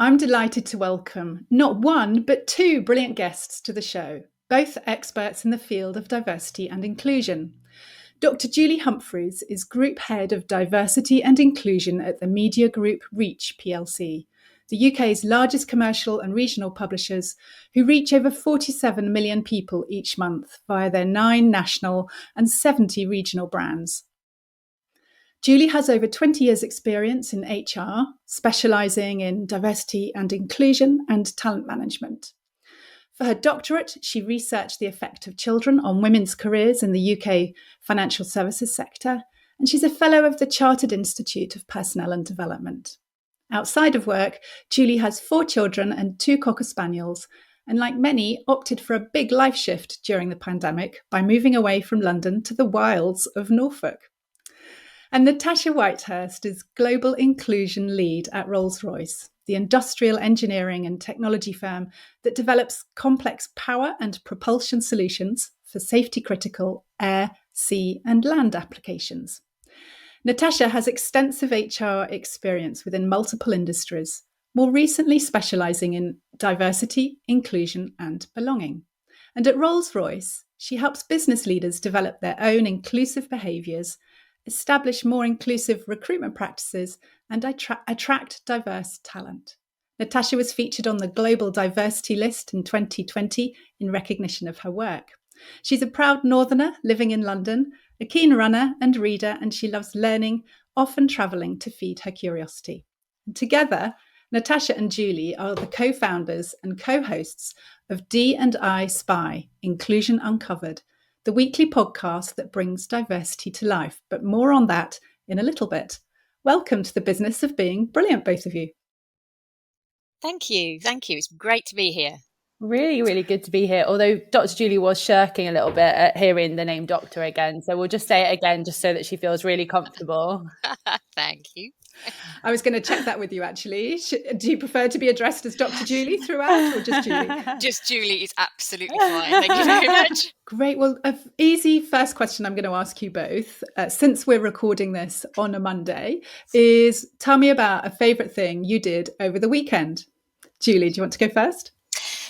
I'm delighted to welcome not one, but two brilliant guests to the show, both experts in the field of diversity and inclusion. Dr. Julie Humphreys is Group Head of Diversity and Inclusion at the media group Reach plc, the UK's largest commercial and regional publishers, who reach over 47 million people each month via their 9 national and 70 regional brands. Julie has over 20 years' experience in HR, specialising in diversity and inclusion and talent management. For her doctorate, she researched the effect of children on women's careers in the UK financial services sector, and she's a fellow of the Chartered Institute of Personnel and Development. Outside of work, Julie has 4 children and 2 Cocker Spaniels, and like many, opted for a big life shift during the pandemic by moving away from London to the wilds of Norfolk. And Natasha Whitehurst is Global Inclusion Lead at Rolls-Royce, the industrial engineering and technology firm that develops complex power and propulsion solutions for safety-critical air, sea, and land applications. Natasha has extensive HR experience within multiple industries, more recently specialising in diversity, inclusion, and belonging. And at Rolls-Royce, she helps business leaders develop their own inclusive behaviours, establish more inclusive recruitment practices, and attract diverse talent. Natasha was featured on the Global Diversity List in 2020 in recognition of her work. She's a proud northerner living in London, a keen runner and reader, and she loves learning, often travelling to feed her curiosity. And together, Natasha and Julie are the co-founders and co-hosts of D&I Spy, Inclusion Uncovered, the weekly podcast that brings diversity to life. But more on that in a little bit. Welcome to the business of being brilliant, both of you. Thank you. It's great to be here. Really, really good to be here. Although Dr. Julie was shirking a little bit at hearing the name doctor again. So we'll just say it again just so that she feels really comfortable. Thank you. I was going to check that with you, actually. Do you prefer to be addressed as Dr. Julie throughout, or just Julie? Just Julie is absolutely fine. Thank you very much. Great. Well, an easy first question I'm going to ask you both, since we're recording this on a Monday, is tell me about a favourite thing you did over the weekend. Julie, do you want to go first?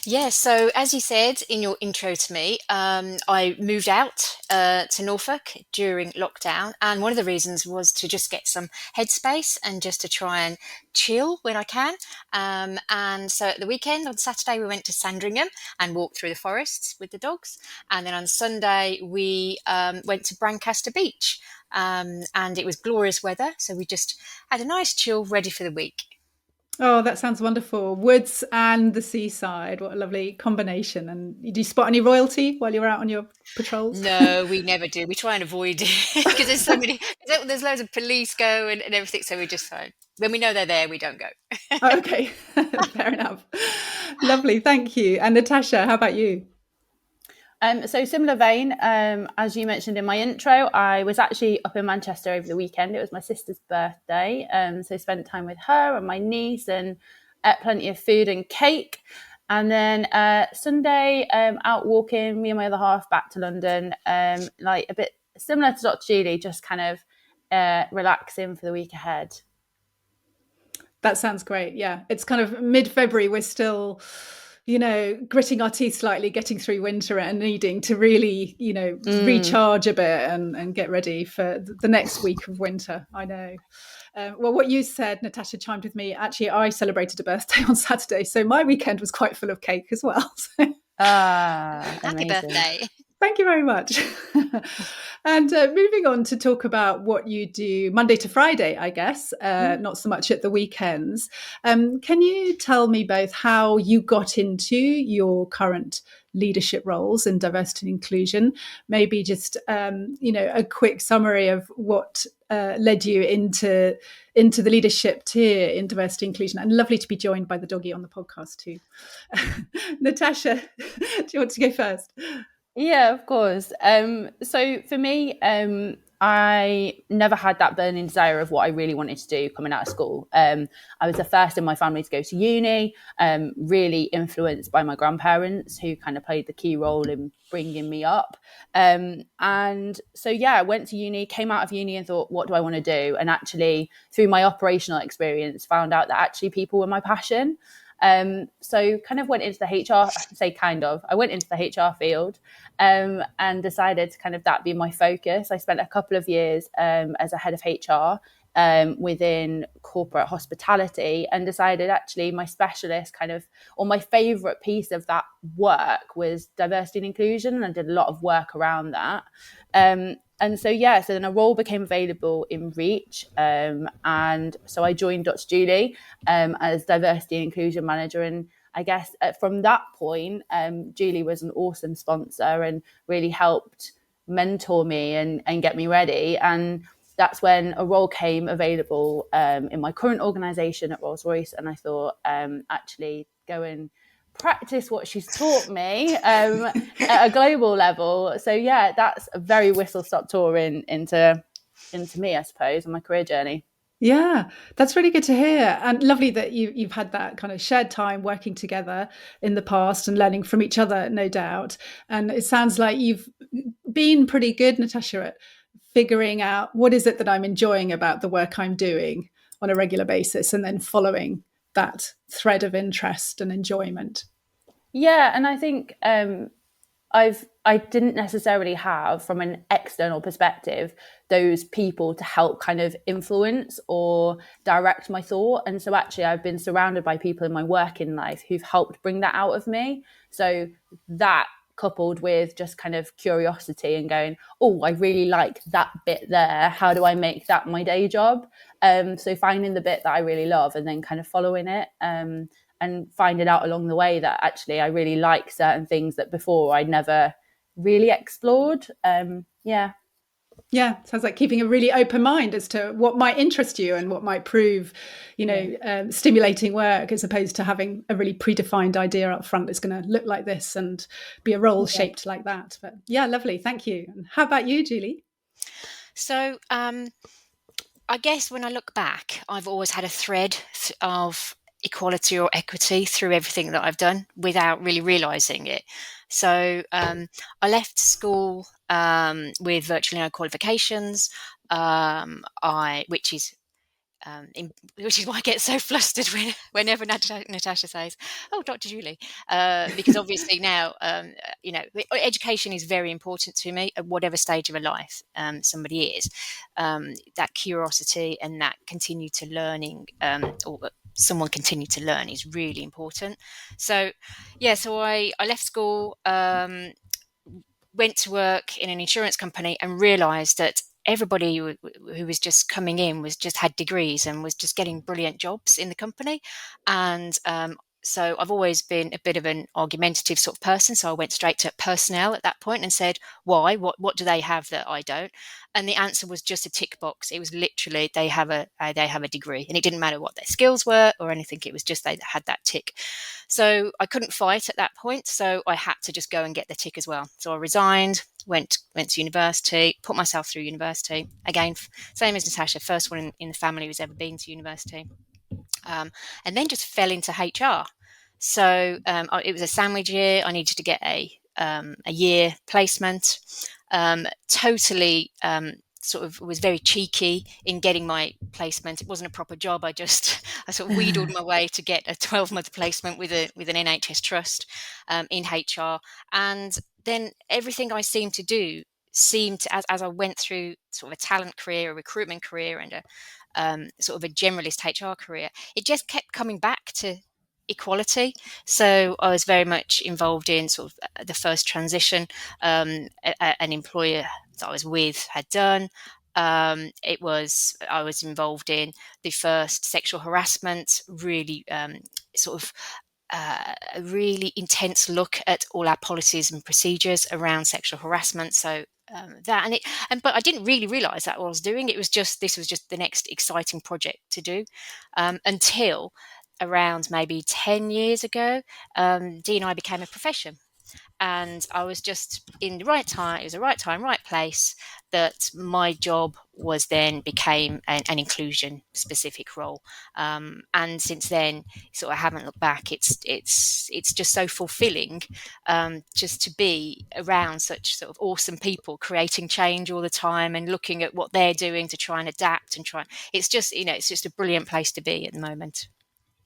Yeah, so as you said in your intro to me, I moved out to Norfolk during lockdown, and one of the reasons was to just get some headspace and just to try and chill when I can. And so at the weekend, on Saturday, we went to Sandringham and walked through the forests with the dogs. And then on Sunday, we went to Brancaster Beach, and it was glorious weather. So we just had a nice chill, ready for the week. Oh, that sounds wonderful. Woods and the seaside. What a lovely combination. And do you spot any royalty while you're out on your patrols? No, we never do. We try and avoid it because there's so many, there's loads of police go and everything. So we just fine. When we know they're there, we don't go. Okay, fair enough. Lovely. Thank you. And Natasha, how about you? So similar vein, as you mentioned in my intro, I was actually up in Manchester over the weekend. It was my sister's birthday. So spent time with her and my niece and ate plenty of food and cake. And then Sunday, out walking, me and my other half back to London, like a bit similar to Dr. Julie, just kind of relaxing for the week ahead. That sounds great. Yeah, it's kind of mid-February. We're still, gritting our teeth slightly, getting through winter and needing to really, recharge a bit and get ready for the next week of winter. I know. Well, what you said, Natasha, chimed with me. Actually, I celebrated a birthday on Saturday, so my weekend was quite full of cake as well. Happy birthday. Thank you very much. And moving on to talk about what you do Monday to Friday, I guess, not so much at the weekends. Can you tell me both how you got into your current leadership roles in diversity and inclusion? Maybe just, a quick summary of what led you into the leadership tier in diversity and inclusion. And lovely to be joined by the doggy on the podcast too. Natasha, do you want to go first? Yeah, of course. So for me, I I never had that burning desire of what I really wanted to do coming out of school. I was the first in my family to go to uni, really influenced by my grandparents, who kind of played the key role in bringing me up. And so, yeah, I went to uni, came out of uni and thought, what do I want to do? And actually, through my operational experience, found out that actually people were my passion. So kind of went into the HR, I went into the HR field and decided to kind of that be my focus. I spent a couple of years as a head of HR within corporate hospitality, and decided actually my specialist kind of, or my favorite piece of that work was diversity and inclusion. And I did a lot of work around that. And so, yeah, so then a role became available in Reach. And so I joined Dr. Julie as diversity and inclusion manager. And I guess from that point, Julie was an awesome sponsor and really helped mentor me and get me ready. And that's when a role came available in my current organisation at Rolls-Royce. And I thought, actually, go and practice what she's taught me at a global level. So yeah, that's a very whistle-stop tour into me, I suppose, on my career journey. Yeah, that's really good to hear. And lovely that you've had that kind of shared time working together in the past and learning from each other, no doubt. And it sounds like you've been pretty good, Natasha, at figuring out what is it that I'm enjoying about the work I'm doing on a regular basis, and then following that thread of interest and enjoyment. Yeah, and I think I didn't necessarily have, from an external perspective, those people to help kind of influence or direct my thought. And so actually I've been surrounded by people in my working life who've helped bring that out of me. So that, coupled with just kind of curiosity and going, oh, I really like that bit there. How do I make that my day job? So finding the bit that I really love and then kind of following it. And finding out along the way that actually I really like certain things that before I'd never really explored. Yeah, sounds like keeping a really open mind as to what might interest you and what might prove, stimulating work, as opposed to having a really predefined idea up front that's going to look like this and be a role shaped like that. But yeah, lovely. Thank you. And how about you, Julie? So I guess when I look back, I've always had a thread of equality or equity through everything that I've done without really realizing it. So I left school with virtually no qualifications, which is why I get so flustered whenever Natasha says, "Oh, Dr. Julie," because obviously now, education is very important to me at whatever stage of a life somebody is. That curiosity and that continue to learning, or someone continue to learn, is really important. So, yeah, so I left school. Went to work in an insurance company and realized that everybody who was just coming in was just had degrees and was just getting brilliant jobs in the company. And so I've always been a bit of an argumentative sort of person. So I went straight to personnel at that point and said, why? What do they have that I don't? And the answer was just a tick box. It was literally they have a degree, and it didn't matter what their skills were or anything. It was just they had that tick. So I couldn't fight at that point. So I had to just go and get the tick as well. So I resigned, went to university, put myself through university. Again, same as Natasha, first one in the family who's ever been to university. And then just fell into HR. So it was a sandwich year. I needed to get a year placement. Totally sort of was very cheeky in getting my placement. It wasn't a proper job. I sort of wheedled my way to get a 12-month placement with an NHS trust in HR. And then everything I seemed to do as I went through sort of a talent career, a recruitment career, and a sort of a generalist HR career, it just kept coming back to equality. So I was very much involved in sort of the first transition an employer that I was with had done. I was involved in the first sexual harassment, really sort of a really intense look at all our policies and procedures around sexual harassment. So but I didn't really realize that what I was doing. This was just the next exciting project to do until around maybe 10 years ago, D&I became a profession. and I was just in the right time. It was the right time, right place. That my job was then became an inclusion specific role, and since then, sort of haven't looked back. It's just so fulfilling, just to be around such sort of awesome people creating change all the time and looking at what they're doing to try and adapt and try. It's just it's just a brilliant place to be at the moment.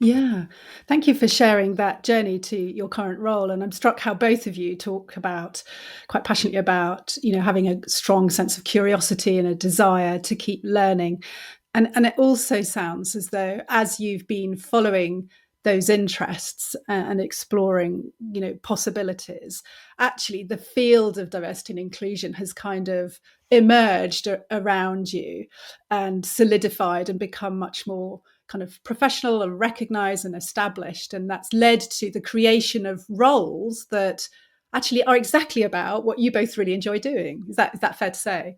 Yeah. Thank you for sharing that journey to your current role. And I'm struck how both of you talk about quite passionately about, having a strong sense of curiosity and a desire to keep learning. And it also sounds as though as you've been following those interests and exploring, possibilities, actually the field of diversity and inclusion has kind of emerged around you and solidified and become much more kind of professional and recognized and established. And that's led to the creation of roles that actually are exactly about what you both really enjoy doing. Is that fair to say?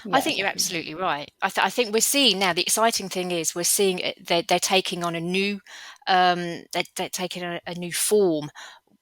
I Yeah, think you're definitely. absolutely right. I think we're seeing now. The exciting thing is we're seeing they're taking on a new they're taking a new form,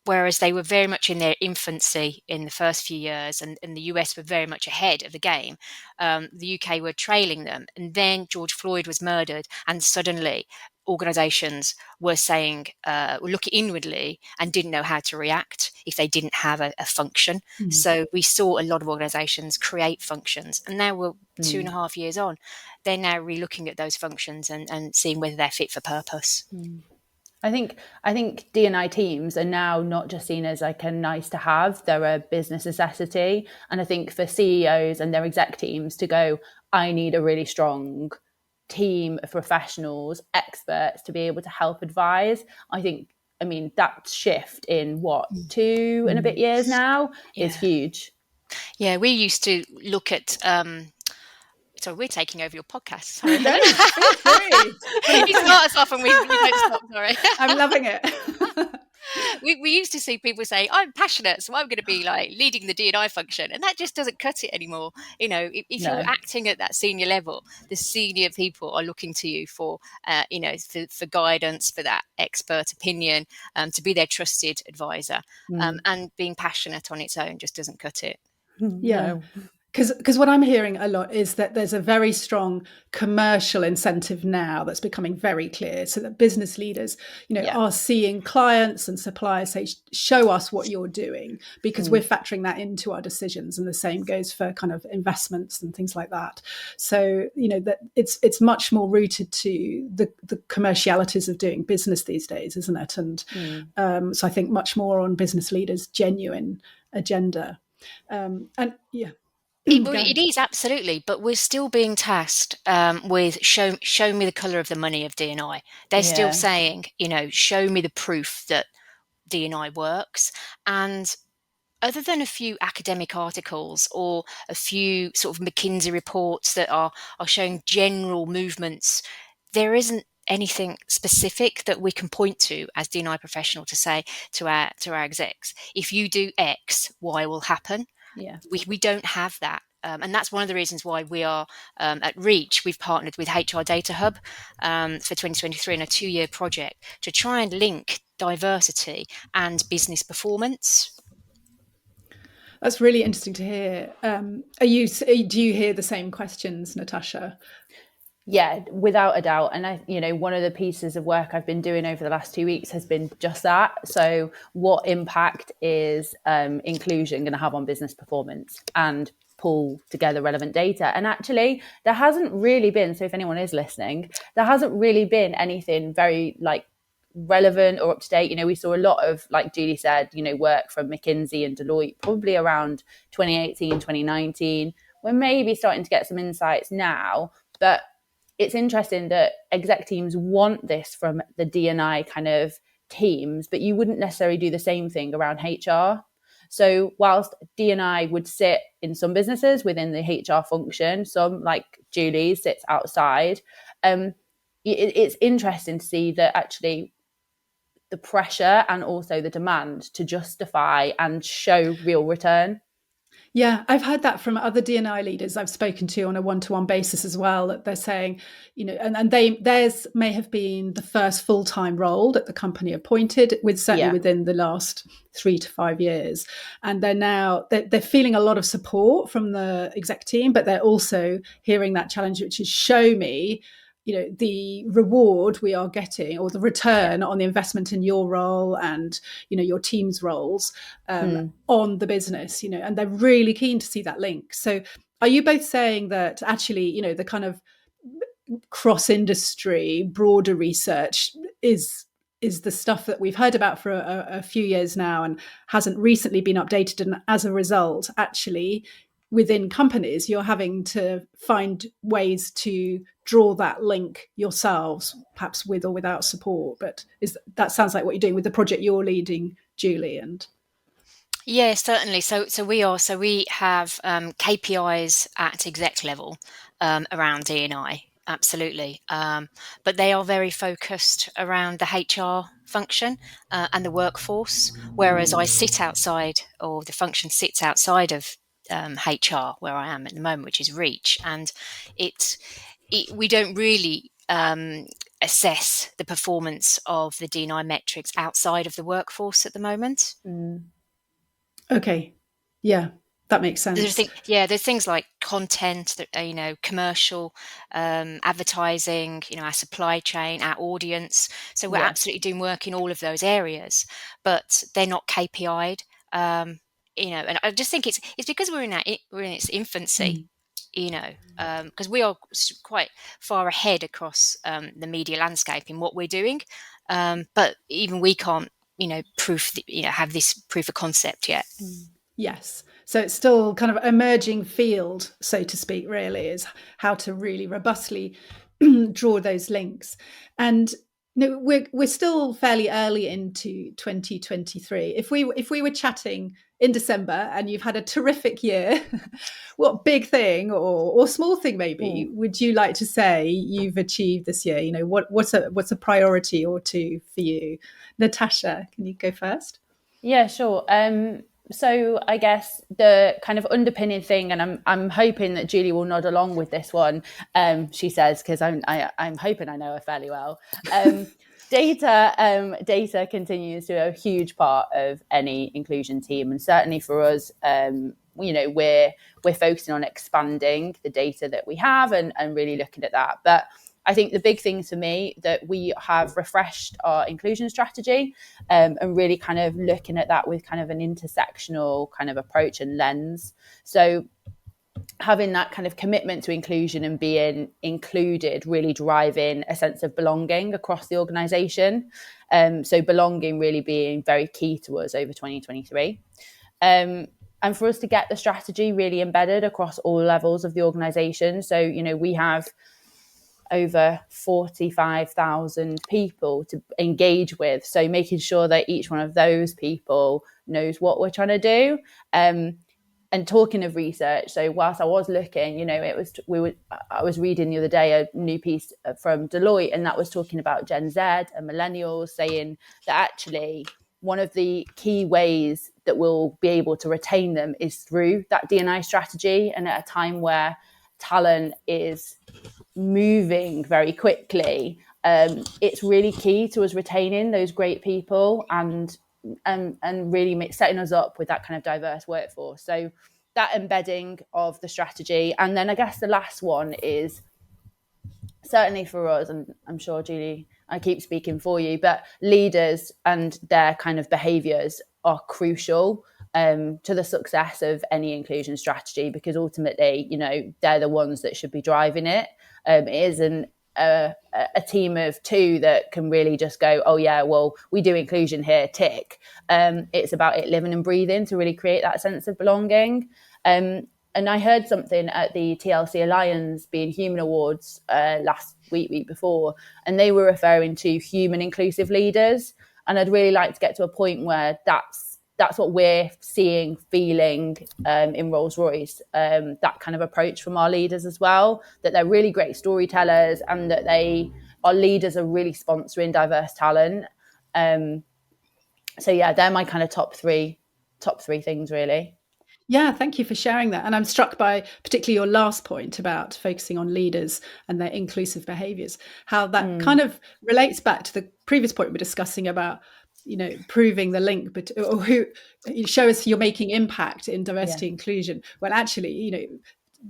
whereas they were very much in their infancy in the first few years, and the US were very much ahead of the game. The UK were trailing them, and then George Floyd was murdered, and suddenly organizations were saying, were looking inwardly and didn't know how to react if they didn't have a function. So we saw a lot of organizations create functions, and now we're 2.5 years on. They're now re-looking at those functions and seeing whether they're fit for purpose. I think D&I teams are now not just seen as like a nice to have, they're a business necessity. And I think for CEOs and their exec teams to go, I need a really strong team of professionals, experts to be able to help advise. That shift in what, 2 and a bit years now is Yeah. huge. Yeah, we used to look at sorry, we're taking over your podcast. Sorry, No, Helen. feel free. You start us off and we don't stop. Sorry. I'm loving it. We used to see people say, I'm passionate, so I'm going to be like leading the D&I function. And that just doesn't cut it anymore. If you're No. acting at that senior level, the senior people are looking to you for, for guidance, for that expert opinion, to be their trusted advisor. And being passionate on its own just doesn't cut it. Yeah. No. Because what I'm hearing a lot is that there's a very strong commercial incentive now that's becoming very clear, so that business leaders, Yeah. are seeing clients and suppliers say, show us what you're doing, because we're factoring that into our decisions. And the same goes for kind of investments and things like that. So, that it's much more rooted to the commercialities of doing business these days, isn't it? And so I think much more on business leaders' genuine agenda. And yeah. It is absolutely, but we're still being tasked with show me the color of the money of D&I. They're still Yeah. saying, show me the proof that D&I works. And other than a few academic articles or a few sort of McKinsey reports that are showing general movements, there isn't anything specific that we can point to as D&I professional to say to our execs, if you do X, Y will happen. Yeah. We don't have that. And that's one of the reasons why we are at Reach. We've partnered with HR Data Hub for 2023 in a 2-year project to try and link diversity and business performance. That's really interesting to hear. Do you hear the same questions, Natasha? Yeah, without a doubt. And one of the pieces of work I've been doing over the last 2 weeks has been just that. So what impact is inclusion going to have on business performance, and pull together relevant data? And actually, there hasn't really been, so if anyone is listening, there hasn't really been anything very relevant or up to date. We saw a lot of, like Julie said, work from McKinsey and Deloitte probably around 2018, 2019. We're maybe starting to get some insights now, but it's interesting that exec teams want this from the D&I kind of teams, but you wouldn't necessarily do the same thing around HR. So whilst D&I would sit in some businesses within the HR function, some like Julie sits outside, it's interesting to see that actually the pressure and also the demand to justify and show real return. Yeah, I've heard that from other D&I leaders I've spoken to on a one-to-one basis as well, that they're saying, and theirs may have been the first full-time role that the company appointed, certainly within the last 3 to 5 years. And they're feeling a lot of support from the exec team, but they're also hearing that challenge, which is show me the reward we are getting, or the return on the investment in your role and your team's roles on the business, and they're really keen to see that link. So are you both saying that actually the kind of cross industry broader research is the stuff that we've heard about for a few years now and hasn't recently been updated, and as a result actually within companies you're having to find ways to draw that link yourselves, perhaps with or without support? But that sounds like what you're doing with the project you're leading, Julie? And Yeah, certainly. So we have KPIs at exec level around D&I, absolutely. But they are very focused around the HR function and the workforce, whereas I sit outside, or the function sits outside of HR, where I am at the moment, which is Reach, and we don't really assess the performance of the D&I metrics outside of the workforce at the moment. Okay, yeah, that makes sense. There's things like content, that commercial, advertising, our supply chain, our audience. So we're absolutely doing work in all of those areas, but they're not KPI'd. And I just think it's because we're in its infancy. Because we are quite far ahead across the media landscape in what we're doing, but even we can't, have this proof of concept yet. Yes. So it's still kind of emerging field, so to speak, really, is how to really robustly draw those links. And we're still fairly early into 2023. If we were chatting in December and you've had a terrific year, what big thing or small thing maybe would you like to say you've achieved this year? What's a priority or two for you? Natasha, can you go first? Yeah, sure. So I guess the kind of underpinning thing, and I'm hoping that Julie will nod along with this one. She says, because I'm hoping I know her fairly well. Data continues to be a huge part of any inclusion team, and certainly for us, we're focusing on expanding the data that we have and really looking at that. But I think the big thing for me that we have refreshed our inclusion strategy and really kind of looking at that with kind of an intersectional kind of approach and lens. So having that kind of commitment to inclusion and being included, really driving a sense of belonging across the organisation. So belonging really being very key to us over 2023. And for us to get the strategy really embedded across all levels of the organisation. So, we have over 45,000 people to engage with. So making sure that each one of those people knows what we're trying to do. And talking of research, so whilst I was looking, I was reading the other day a new piece from Deloitte, and that was talking about Gen Z and millennials, saying that actually one of the key ways that we'll be able to retain them is through that D&I strategy. And at a time where talent is moving very quickly, it's really key to us retaining those great people and really setting us up with that kind of diverse workforce. So that embedding of the strategy. And then I guess the last one is certainly for us, and I'm sure Julie, I keep speaking for you, but leaders and their kind of behaviours are crucial to the success of any inclusion strategy, because ultimately, they're the ones that should be driving it. It isn't a team of two that can really just go, oh yeah, well, we do inclusion here, tick. It's about it living and breathing to really create that sense of belonging. And I heard something at the TLC Alliance Being Human Awards last week before, and they were referring to human inclusive leaders. And I'd really like to get to a point where that's what we're seeing, feeling in Rolls-Royce, that kind of approach from our leaders as well, that they're really great storytellers and that our leaders are really sponsoring diverse talent. So yeah, they're my kind of top three things really. Yeah, thank you for sharing that. And I'm struck by particularly your last point about focusing on leaders and their inclusive behaviours, how that kind of relates back to the previous point we were discussing about, proving the link, or who you show us you're making impact in diversity inclusion. Well, actually,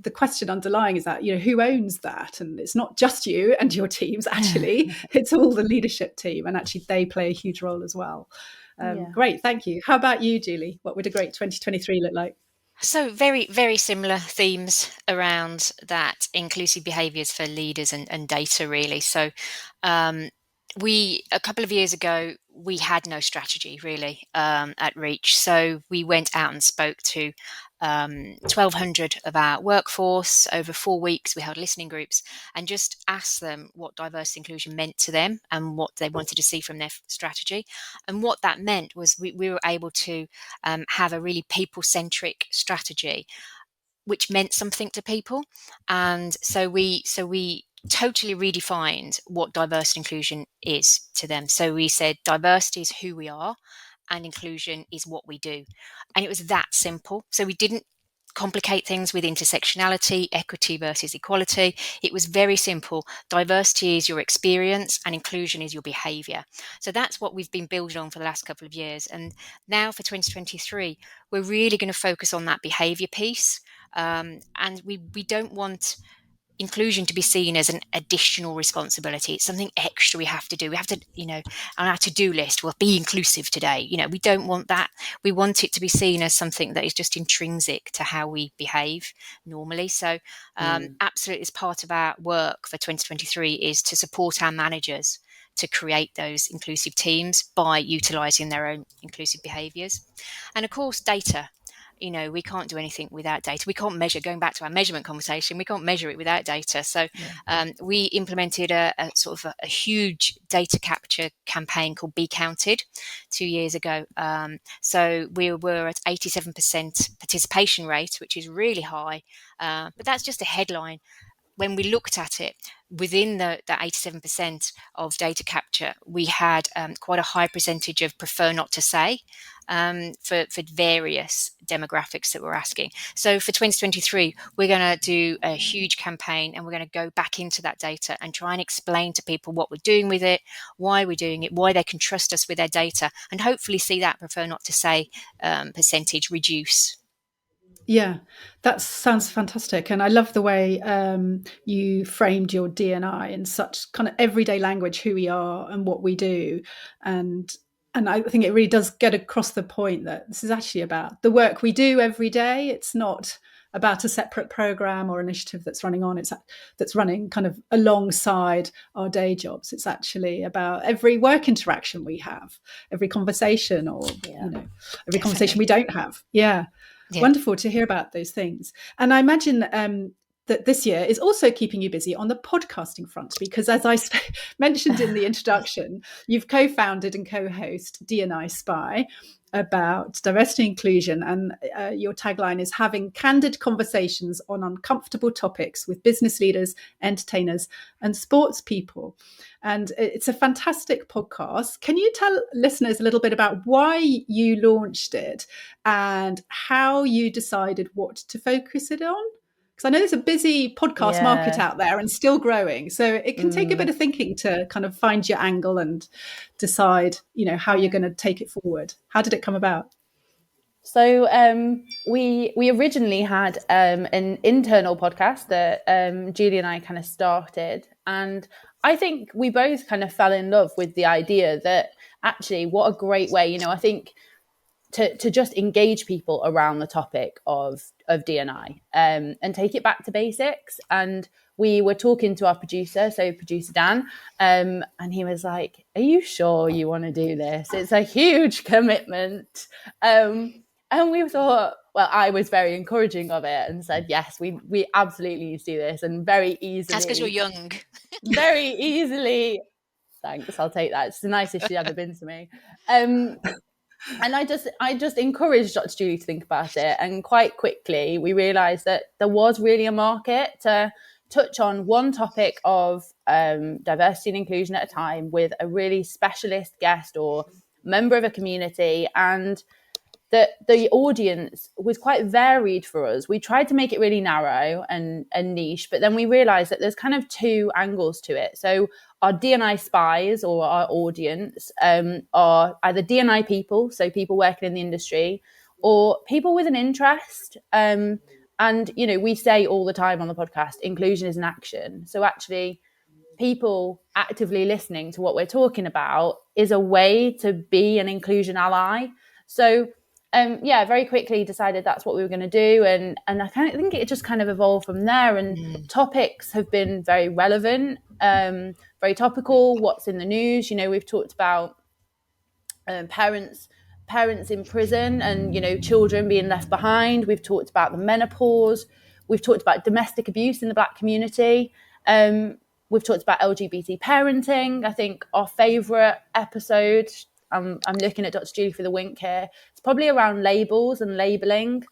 the question underlying is that, who owns that? And it's not just you and your teams, actually, it's all the leadership team. And actually, they play a huge role as well. Great, thank you. How about you, Julie? What would a great 2023 look like? So very, very similar themes around that inclusive behaviours for leaders and data, really. So a couple of years ago, we had no strategy really at Reach. So we went out and spoke to 1,200 of our workforce over 4 weeks. We held listening groups and just asked them what diversity inclusion meant to them and what they wanted to see from their strategy. And what that meant was we were able to have a really people-centric strategy, which meant something to people. And so we totally redefined what diversity inclusion is to them. So we said diversity is who we are and inclusion is what we do. And it was that simple. So we didn't complicate things with intersectionality, equity versus equality. It was very simple. Diversity is your experience and inclusion is your behavior. So that's what we've been building on for the last couple of years. And now for 2023, we're really going to focus on that behavior piece. And we don't want inclusion to be seen as an additional responsibility. It's something extra we have to do. We have to, on our to-do list, we'll be inclusive today. We don't want that. We want it to be seen as something that is just intrinsic to how we behave normally. So absolutely, as part of our work for 2023 is to support our managers to create those inclusive teams by utilising their own inclusive behaviours. And of course, data. We can't do anything without data. We can't measure, going back to our measurement conversation, we can't measure it without data. So we implemented a sort of a huge data capture campaign called Be Counted 2 years ago. So we were at 87% participation rate, which is really high. But that's just a headline. When we looked at it, within the 87% of data capture, we had quite a high percentage of prefer not to say for various demographics that we're asking. So for 2023, we're going to do a huge campaign and we're going to go back into that data and try and explain to people what we're doing with it, why we're doing it, why they can trust us with their data, and hopefully see that prefer not to say percentage reduce. Yeah, that sounds fantastic. And I love the way you framed your D&I in such kind of everyday language, who we are and what we do. And I think it really does get across the point that this is actually about the work we do every day. It's not about a separate program or initiative that's running kind of alongside our day jobs. It's actually about every work interaction we have, every conversation, or every conversation we don't have. Yeah. Wonderful to hear about those things. And I imagine that this year is also keeping you busy on the podcasting front, because as I mentioned in the introduction, you've co-founded and co-host D&I Spy about diversity and inclusion. And your tagline is having candid conversations on uncomfortable topics with business leaders, entertainers, and sports people. And it's a fantastic podcast. Can you tell listeners a little bit about why you launched it and how you decided what to focus it on? Because I know there's a busy podcast market out there and still growing. So it can take a bit of thinking to kind of find your angle and decide, how you're going to take it forward. How did it come about? So we originally had an internal podcast that Julie and I kind of started. And I think we both kind of fell in love with the idea that actually what a great way, I think to just engage people around the topic of D&I and take it back to basics. And we were talking to our producer, so producer Dan, and he was like, "Are you sure you want to do this? It's a huge commitment." And we thought, well, I was very encouraging of it and said, yes, we absolutely need to do this. And very easily. That's because you're young. Very easily. Thanks, I'll take that. It's the nicest she's ever been to me. And I just encouraged Dr. Julie to think about it. And quite quickly, we realised that there was really a market to touch on one topic of diversity and inclusion at a time with a really specialist guest or member of a community. And that the audience was quite varied for us. We tried to make it really narrow and niche, but then we realized that there's kind of two angles to it. So our D&I spies, or our audience, are either D&I people, so people working in the industry, or people with an interest. And, you know, we say all the time on the podcast, inclusion is an action. So actually, people actively listening to what we're talking about is a way to be an inclusion ally. So very quickly decided that's what we were going to do, and I kind of think it just kind of evolved from there. And topics have been very relevant, very topical. What's in the news? You know, we've talked about parents in prison, and, you know, children being left behind. We've talked about the menopause. We've talked about domestic abuse in the Black community. We've talked about LGBT parenting. I think our favourite episode, I'm looking at Dr. Julie for the wink here, it's probably around labels and labelling.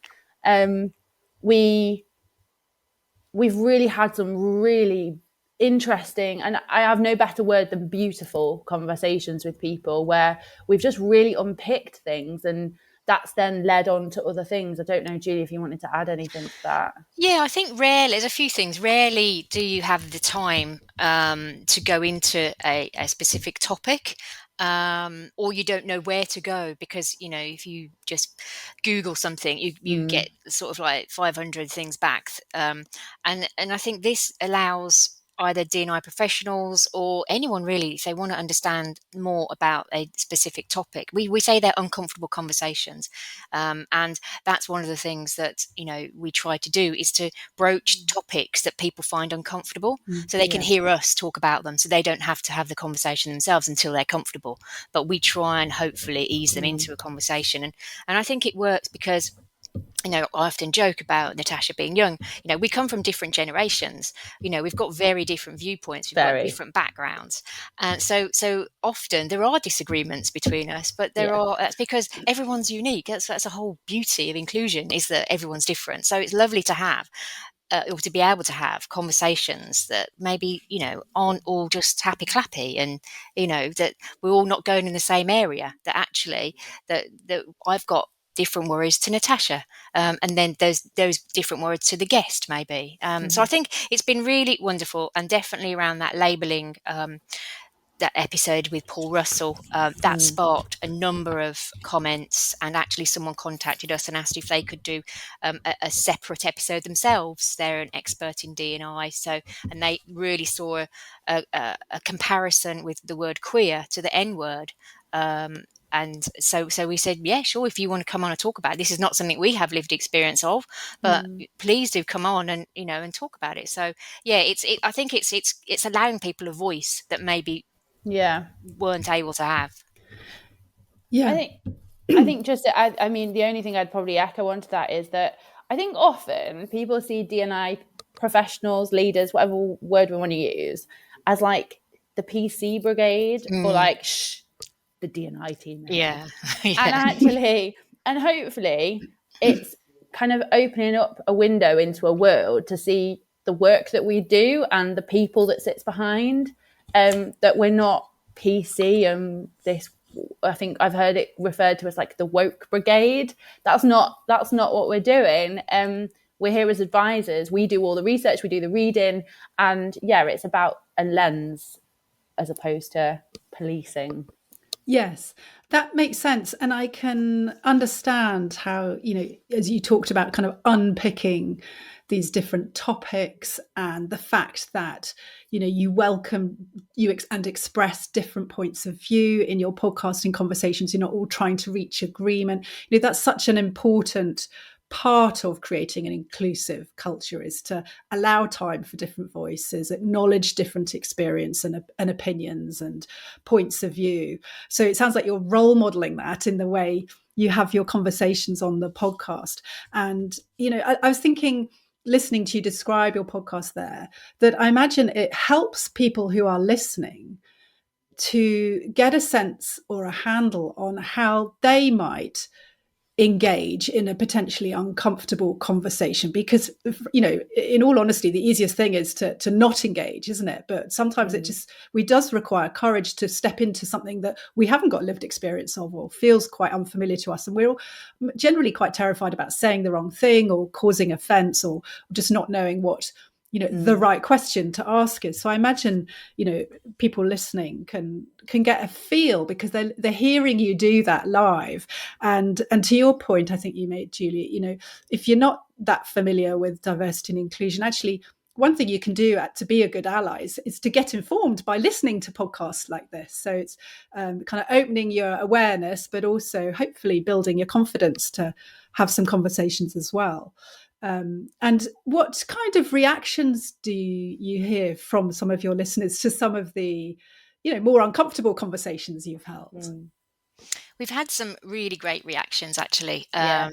We've really had some really interesting, and I have no better word than beautiful, conversations with people where we've just really unpicked things, and that's then led on to other things. I don't know, Julie, if you wanted to add anything to that. Yeah, I think rarely, there's a few things. Rarely do you have the time to go into a specific topic, or you don't know where to go, because, you know, if you just Google something, you get sort of like 500 things back. And I think this allows either D&I professionals or anyone really, if they want to understand more about a specific topic. We say they're uncomfortable conversations. And that's one of the things that, you know, we try to do, is to broach topics that people find uncomfortable, so they can hear us talk about them, so they don't have to have the conversation themselves until they're comfortable. But we try and hopefully ease them into a conversation. And I think it works because, you know, I often joke about Natasha being young. You know, we come from different generations. You know, we've got very different viewpoints. We've got different backgrounds. And so often there are disagreements between us, but that's because everyone's unique. That's a whole beauty of inclusion, is that everyone's different. So it's lovely to have, or to be able to have conversations that maybe, you know, aren't all just happy clappy, and, you know, that we're all not going in the same area, that actually that I've got different worries to Natasha, and then those different words to the guest maybe. So I think it's been really wonderful, and definitely around that labelling, that episode with Paul Russell, that sparked a number of comments, and actually someone contacted us and asked if they could do a separate episode themselves. They're an expert in D&I, and they really saw a comparison with the word queer to the N word. And so we said, yeah, sure, if you want to come on and talk about it. This is not something we have lived experience of, but please do come on and, you know, and talk about it. So yeah, I think it's allowing people a voice that maybe weren't able to have. I think just I mean, the only thing I'd probably echo onto that is that I think often people see D&I professionals, leaders, whatever word we want to use, as like the PC brigade, or like the D&I team. Yeah. And actually, and hopefully it's kind of opening up a window into a world to see the work that we do and the people that sits behind, that we're not PC and this, I think I've heard it referred to as like the woke brigade. That's not what we're doing. We're here as advisors. We do all the research, we do the reading, and it's about a lens as opposed to policing. Yes, that makes sense. And I can understand how, you know, as you talked about kind of unpicking these different topics, and the fact that, you know, you welcome and express different points of view in your podcasting conversations. You're not all trying to reach agreement. You know, that's such an important part of creating an inclusive culture, is to allow time for different voices, acknowledge different experience and opinions and points of view. So it sounds like you're role modeling that in the way you have your conversations on the podcast. And, you know, I was thinking, listening to you describe your podcast there, that I imagine it helps people who are listening to get a sense or a handle on how they might engage in a potentially uncomfortable conversation, because in all honesty, the easiest thing is to not engage, isn't it? But sometimes we does require courage to step into something that we haven't got lived experience of or feels quite unfamiliar to us, and we're all generally quite terrified about saying the wrong thing or causing offense or just not knowing what the right question to ask is. So I imagine people listening can get a feel, because they're hearing you do that live. And to your point, I think you made, Julie, if you're not that familiar with diversity and inclusion, actually one thing you can do to be a good ally is to get informed by listening to podcasts like this. So it's kind of opening your awareness, but also hopefully building your confidence to have some conversations as well. And what kind of reactions do you hear from some of your listeners to some of the, more uncomfortable conversations you've held? We've had some really great reactions, actually. Yeah.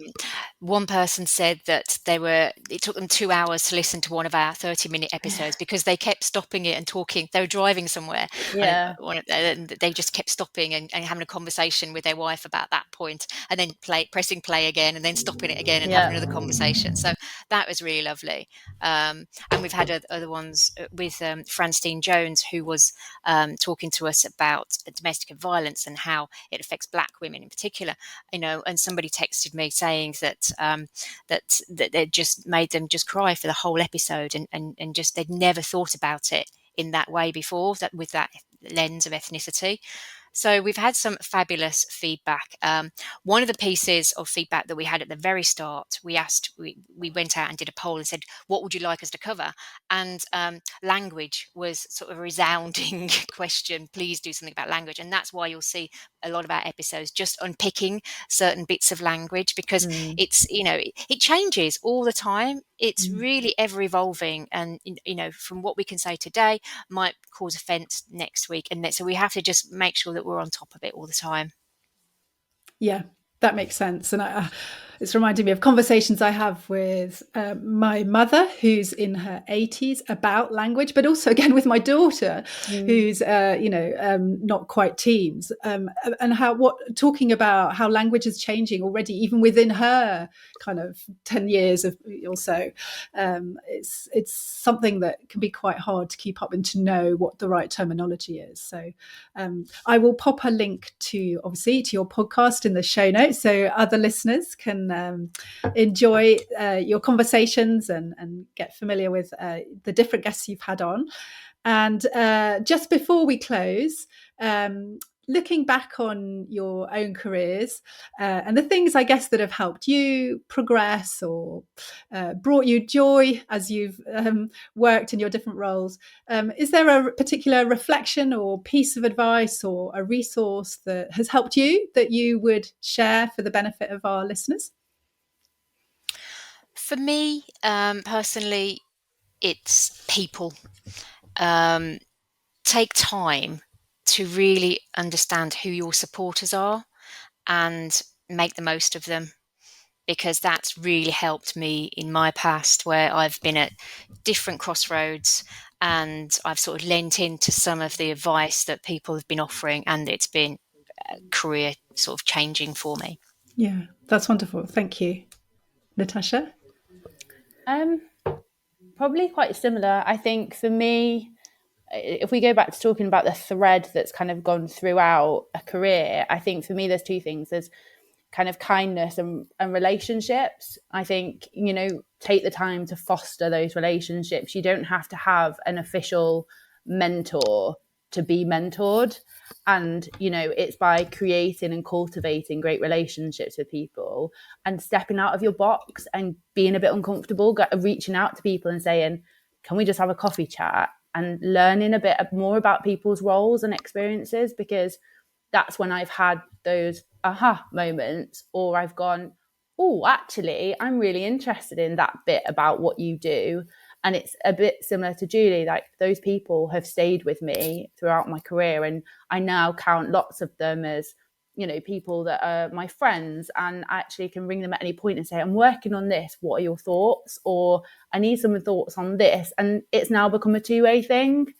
One person said that it took them 2 hours to listen to one of our 30-minute episodes because they kept stopping it and talking. They were driving somewhere, Yeah. and they just kept stopping and having a conversation with their wife about that point, and then pressing play again, and then stopping it again and having another conversation. So that was really lovely. And we've had other ones with Francine Jones, who was talking to us about domestic violence and how it affects Black women in particular, and somebody texted me saying that that it just made them just cry for the whole episode, and just they'd never thought about it in that way before, that with that lens of ethnicity. So we've had some fabulous feedback. One of the pieces of feedback that we had at the very start, we went out and did a poll and said, what would you like us to cover? And language was sort of a resounding question. Please do something about language. And that's why you'll see a lot of our episodes just unpicking certain bits of language, because it's, it changes all the time. It's really ever evolving. And, from what we can say today might cause offense next week. And so we have to just make sure that we're on top of it all the time. Yeah, that makes sense. And it's reminding me of conversations I have with my mother, who's in her 80s, about language, but also again with my daughter, who's not quite teens, and talking about how language is changing already, even within her kind of 10 years or so. It's something that can be quite hard to keep up and to know what the right terminology is. So I will pop a link to your podcast in the show notes, so other listeners can enjoy your conversations and get familiar with the different guests you've had on. And just before we close, looking back on your own careers and the things, I guess, that have helped you progress or brought you joy as you've worked in your different roles, is there a particular reflection or piece of advice or a resource that has helped you that you would share for the benefit of our listeners? For me, personally, it's people. Take time to really understand who your supporters are and make the most of them, because that's really helped me in my past, where I've been at different crossroads and I've sort of lent into some of the advice that people have been offering, and it's been career sort of changing for me. Yeah, that's wonderful. Thank you. Natasha? Probably quite similar. I think for me, if we go back to talking about the thread that's kind of gone throughout a career, I think for me there's two things. There's kind of kindness and relationships. I think, take the time to foster those relationships. You don't have to have an official mentor to be mentored. And, it's by creating and cultivating great relationships with people and stepping out of your box and being a bit uncomfortable, reaching out to people and saying, can we just have a coffee chat, and learning a bit more about people's roles and experiences, because that's when I've had those aha moments, or I've gone, oh, actually, I'm really interested in that bit about what you do. And it's a bit similar to Julie, like those people have stayed with me throughout my career. And I now count lots of them as, people that are my friends, and I actually can ring them at any point and say, I'm working on this. What are your thoughts? Or I need some thoughts on this. And it's now become a two-way thing.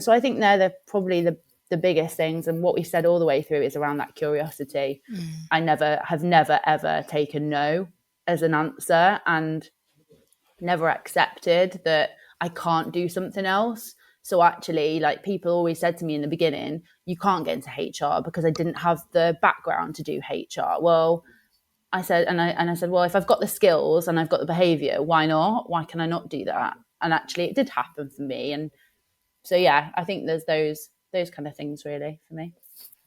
So I think they're probably the the biggest things, and what we said all the way through, is around that curiosity. I have never ever taken no as an answer, and never accepted that I can't do something else. So actually, like, people always said to me in the beginning, you can't get into HR, because I didn't have the background to do HR. Well, I said, I said, well, if I've got the skills and I've got the behavior, why not? Why can I not do that? And actually it did happen for me. And so, yeah, I think there's those kind of things really for me.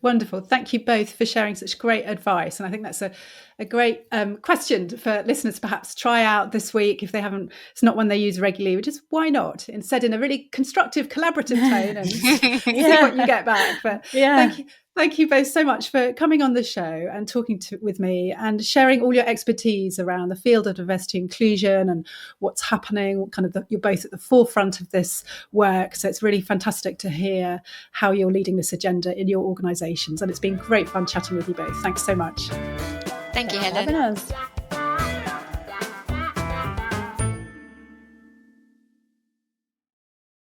Wonderful. Thank you both for sharing such great advice. And I think that's a great question for listeners to perhaps try out this week if they haven't, it's not one they use regularly, which is why not? And said in a really constructive, collaborative tone, and see what you get back. But thank you both so much for coming on the show and talking with me and sharing all your expertise around the field of diversity inclusion and what's happening. You're both at the forefront of this work. So it's really fantastic to hear how you're leading this agenda in your organisations. And it's been great fun chatting with you both. Thanks so much. Thank you, Helen. For having us.